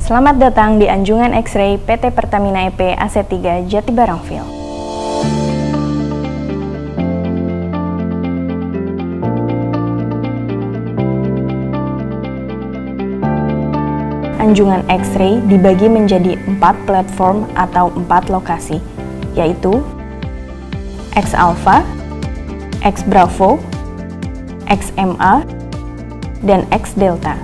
Selamat datang di Anjungan X-Ray PT Pertamina EP AC3 Jatibarangfield. Anjungan X-Ray dibagi menjadi 4 platform atau 4 lokasi, yaitu X Alpha, X Bravo, XMA, dan X Delta.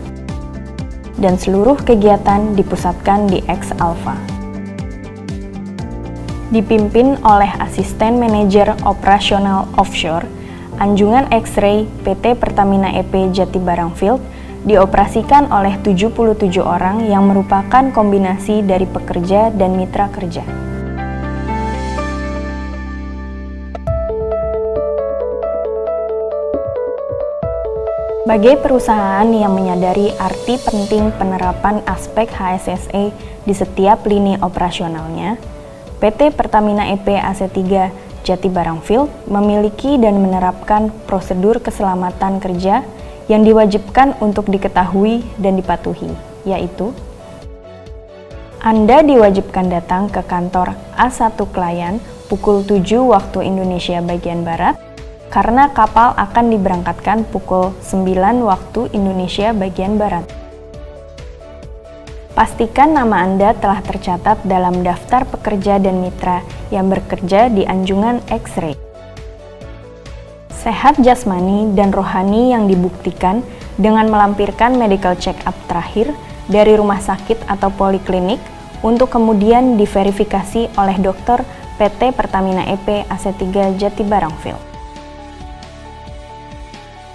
Dan seluruh kegiatan dipusatkan di X Alpha. Dipimpin oleh Asisten Manajer Operasional Offshore, Anjungan X-Ray PT Pertamina EP Jatibarangfield dioperasikan oleh 77 orang yang merupakan kombinasi dari pekerja dan mitra kerja. Sebagai perusahaan yang menyadari arti penting penerapan aspek HSSE di setiap lini operasionalnya, PT Pertamina EP AC3 Jatibarangfield memiliki dan menerapkan prosedur keselamatan kerja yang diwajibkan untuk diketahui dan dipatuhi, yaitu Anda diwajibkan datang ke kantor A1 klien pukul 7 waktu Indonesia bagian Barat, karena kapal akan diberangkatkan pukul 9 waktu Indonesia bagian Barat. Pastikan nama Anda telah tercatat dalam daftar pekerja dan mitra yang bekerja di Anjungan X-Ray. Sehat jasmani dan rohani yang dibuktikan dengan melampirkan medical check-up terakhir dari rumah sakit atau poliklinik untuk kemudian diverifikasi oleh dokter PT Pertamina EP AC3 Jatibarangfield.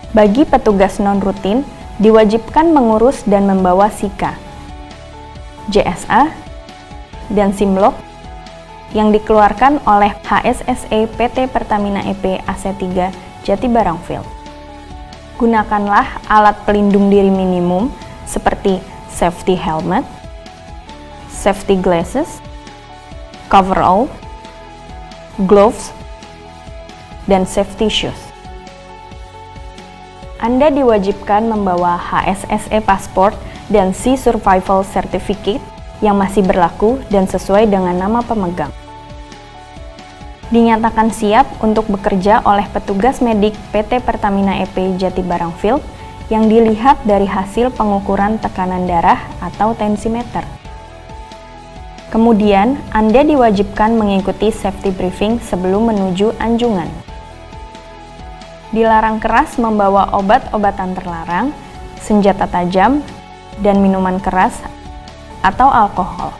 Bagi petugas non-rutin, diwajibkan mengurus dan membawa SIKA, JSA, dan SIMLOK yang dikeluarkan oleh HSSE PT Pertamina EP AC3 Jatibarangfield. Gunakanlah alat pelindung diri minimum seperti safety helmet, safety glasses, coverall, gloves, dan safety shoes. Anda diwajibkan membawa HSSE Passport dan Sea Survival Certificate yang masih berlaku dan sesuai dengan nama pemegang. Dinyatakan siap untuk bekerja oleh petugas medik PT Pertamina EP Jatibarangfield yang dilihat dari hasil pengukuran tekanan darah atau tensimeter. Kemudian, Anda diwajibkan mengikuti safety briefing sebelum menuju anjungan. Dilarang keras membawa obat-obatan terlarang, senjata tajam, dan minuman keras atau alkohol.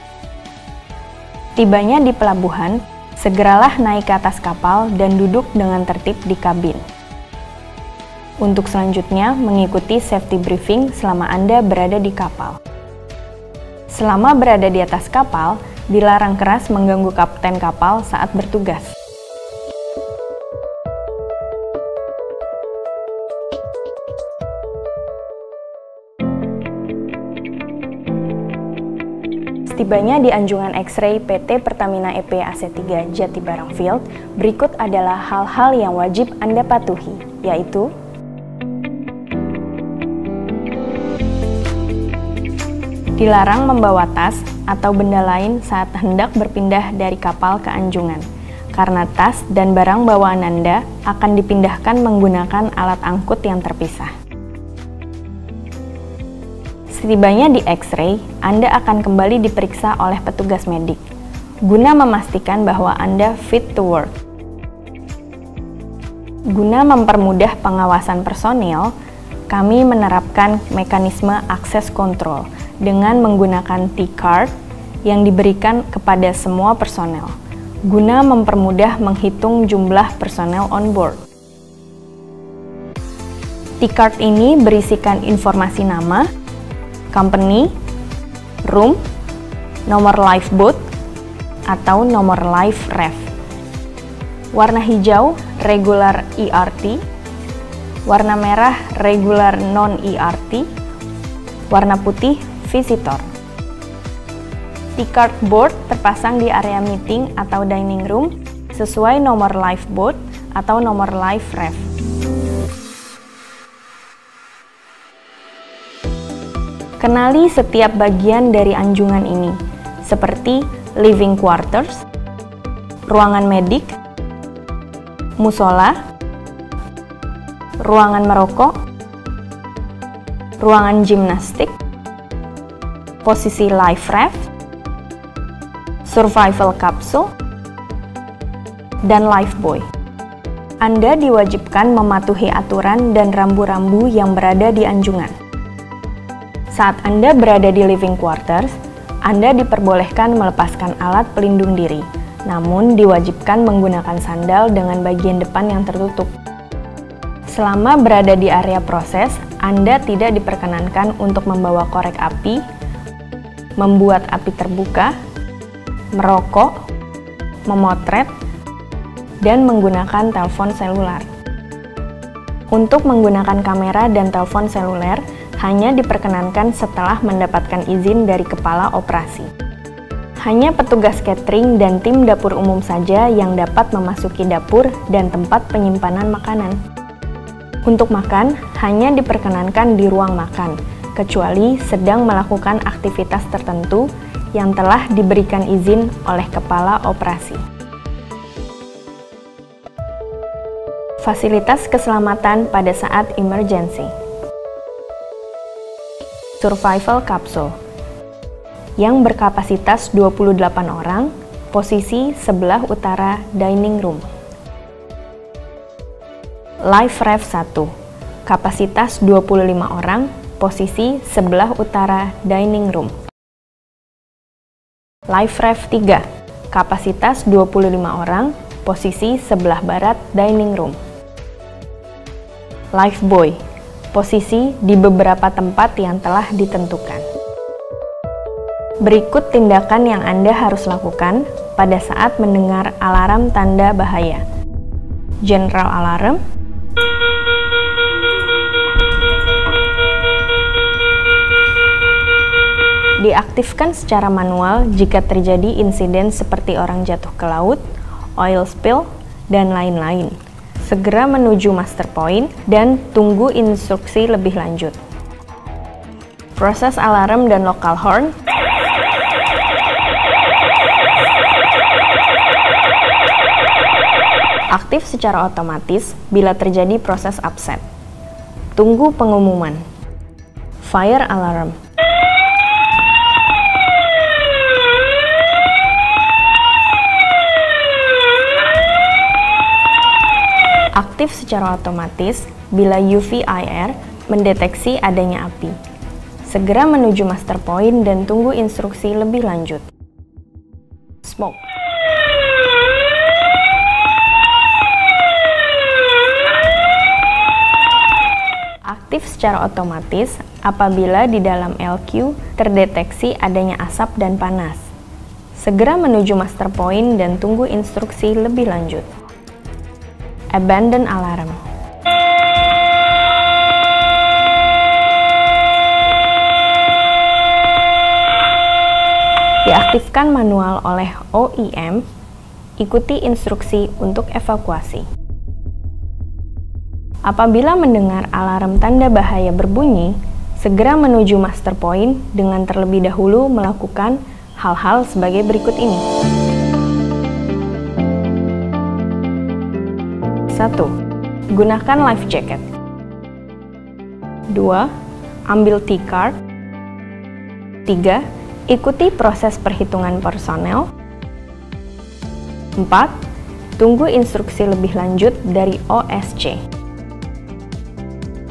Tibanya di pelabuhan, segeralah naik ke atas kapal dan duduk dengan tertib di kabin. Untuk selanjutnya, mengikuti safety briefing selama Anda berada di kapal. Selama berada di atas kapal, dilarang keras mengganggu kapten kapal saat bertugas. Setibanya di Anjungan X-Ray PT Pertamina EP AC3 Jatibarangfield, berikut adalah hal-hal yang wajib Anda patuhi, yaitu dilarang membawa tas atau benda lain saat hendak berpindah dari kapal ke anjungan, karena tas dan barang bawaan Anda akan dipindahkan menggunakan alat angkut yang terpisah. Setibanya di X-Ray, Anda akan kembali diperiksa oleh petugas medik, guna memastikan bahwa Anda fit to work. Guna mempermudah pengawasan personil, kami menerapkan mekanisme akses kontrol dengan menggunakan T-card yang diberikan kepada semua personel, guna mempermudah menghitung jumlah personel on board. T-card ini berisikan informasi nama, company, room, nomor lifeboat, atau nomor life ref. Warna hijau regular ERT, warna merah regular non-ERT, warna putih visitor. T-card board terpasang di area meeting atau dining room sesuai nomor lifeboat atau nomor life ref. Kenali setiap bagian dari anjungan ini, seperti living quarters, ruangan medik, musola, ruangan merokok, ruangan gimnastik, posisi life raft, survival capsule, dan lifebuoy. Anda diwajibkan mematuhi aturan dan rambu-rambu yang berada di anjungan. Saat Anda berada di living quarters, Anda diperbolehkan melepaskan alat pelindung diri, namun diwajibkan menggunakan sandal dengan bagian depan yang tertutup. Selama berada di area proses, Anda tidak diperkenankan untuk membawa korek api, membuat api terbuka, merokok, memotret, dan menggunakan telepon seluler. Untuk menggunakan kamera dan telepon seluler, hanya diperkenankan setelah mendapatkan izin dari kepala operasi. Hanya petugas catering dan tim dapur umum saja yang dapat memasuki dapur dan tempat penyimpanan makanan. Untuk makan, hanya diperkenankan di ruang makan, kecuali sedang melakukan aktivitas tertentu yang telah diberikan izin oleh kepala operasi. Fasilitas keselamatan pada saat emergency. Survival capsule yang berkapasitas 28 orang, posisi sebelah utara dining room. Life raft 1, kapasitas 25 orang, posisi sebelah utara dining room. Life raft 3, kapasitas 25 orang, posisi sebelah barat dining room. Lifebuoy, posisi di beberapa tempat yang telah ditentukan. Berikut tindakan yang Anda harus lakukan pada saat mendengar alarm tanda bahaya. General alarm, diaktifkan secara manual jika terjadi insiden seperti orang jatuh ke laut, oil spill, dan lain-lain. Segera menuju master point dan tunggu instruksi lebih lanjut. Proses alarm dan local horn. Aktif secara otomatis bila terjadi proses upset. Tunggu pengumuman. Fire alarm. Aktif secara otomatis bila UV-IR mendeteksi adanya api. Segera menuju master point dan tunggu instruksi lebih lanjut. Smoke. Aktif secara otomatis apabila di dalam LQ terdeteksi adanya asap dan panas. Segera menuju master point dan tunggu instruksi lebih lanjut. Abandon alarm. Diaktifkan manual oleh OEM, ikuti instruksi untuk evakuasi. Apabila mendengar alarm tanda bahaya berbunyi, segera menuju master point dengan terlebih dahulu melakukan hal-hal sebagai berikut ini. 1. Gunakan life jacket. 2. Ambil T-card. 3. Ikuti proses perhitungan personel. 4. Tunggu instruksi lebih lanjut dari OSC.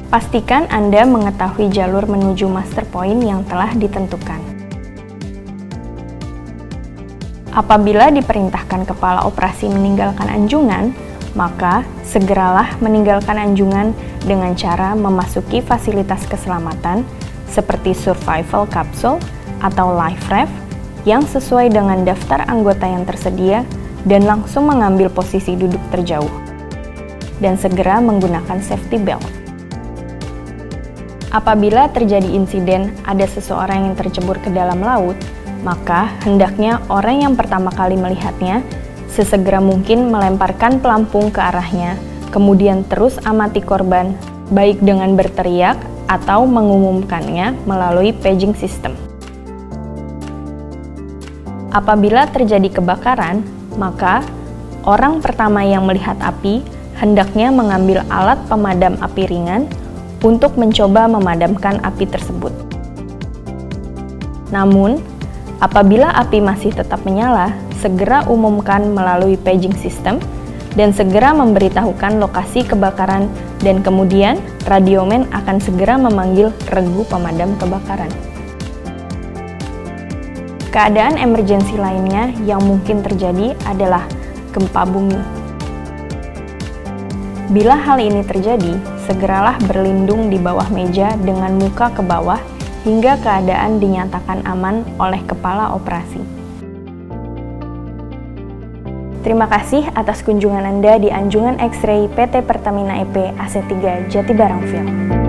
Pastikan Anda mengetahui jalur menuju master point yang telah ditentukan. Apabila diperintahkan kepala operasi meninggalkan anjungan, maka segeralah meninggalkan anjungan dengan cara memasuki fasilitas keselamatan seperti survival capsule atau life raft yang sesuai dengan daftar anggota yang tersedia dan langsung mengambil posisi duduk terjauh. Dan segera menggunakan safety belt. Apabila terjadi insiden ada seseorang yang tercebur ke dalam laut, maka hendaknya orang yang pertama kali melihatnya sesegera mungkin melemparkan pelampung ke arahnya, kemudian terus amati korban, baik dengan berteriak atau mengumumkannya melalui paging system. Apabila terjadi kebakaran, maka orang pertama yang melihat api hendaknya mengambil alat pemadam api ringan untuk mencoba memadamkan api tersebut. Namun, apabila api masih tetap menyala, segera umumkan melalui paging system dan segera memberitahukan lokasi kebakaran, dan kemudian radiomen akan segera memanggil regu pemadam kebakaran. Keadaan emergensi lainnya yang mungkin terjadi adalah gempa bumi. Bila hal ini terjadi, segeralah berlindung di bawah meja dengan muka ke bawah hingga keadaan dinyatakan aman oleh kepala operasi. Terima kasih atas kunjungan Anda di Anjungan X-Ray PT Pertamina EP AC3 Jatibarang Field.